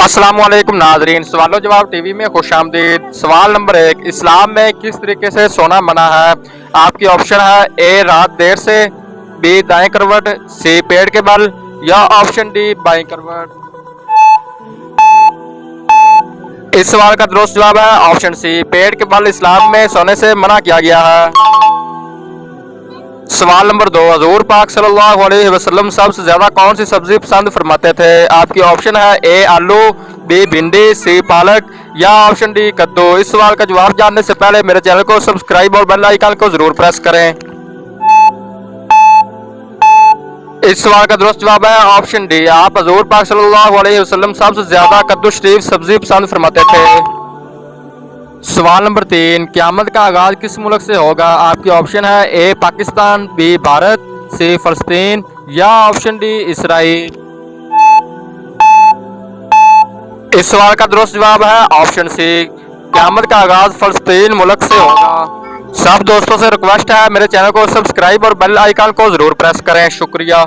अस्सलामुअलैकुम नाजरीन, सवालो जवाब टीवी में खुशामदीद। सवाल नंबर 1, इस्लाम में किस तरीके से सोना मना है? आपकी ऑप्शन है ए रात देर से, बी दाएं करवट, सी पेड़ के बल, या ऑप्शन डी बाएं करवट। इस सवाल का दुरुस्त जवाब है ऑप्शन सी, पेड़ के बल इस्लाम में सोने से मना किया गया है। सवाल नंबर 2, हजूर पाक सल्लल्लाहु अलैहि वसल्लम सबसे ज्यादा कौन सी सब्जी पसंद फरमाते थे? आपकी ऑप्शन है ए आलू, बी भिंडी, सी पालक, या ऑप्शन डी कद्दू। इस सवाल का जवाब जानने से पहले मेरे चैनल को सब्सक्राइब और बेल आइकन को जरूर प्रेस करें। इस सवाल का दुरुस्त जवाब है ऑप्शन डी, आप हजूर पाक सल्लल्लाहु अलैहि वसल्लम सबसे ज्यादा कद्दू शरीफ सब्जी पसंद फरमाते थे। सवाल नंबर 3, क़यामत का आगाज किस मुल्क से होगा? आपकी ऑप्शन है ए पाकिस्तान, बी भारत, सी फलस्तीन, या ऑप्शन डी इसराइल। इस सवाल का दुरुस्त जवाब है ऑप्शन सी, क़यामत का आगाज फलस्तीन मुल्क से होगा। सब दोस्तों से रिक्वेस्ट है मेरे चैनल को सब्सक्राइब और बेल आइकन को जरूर प्रेस करें। शुक्रिया।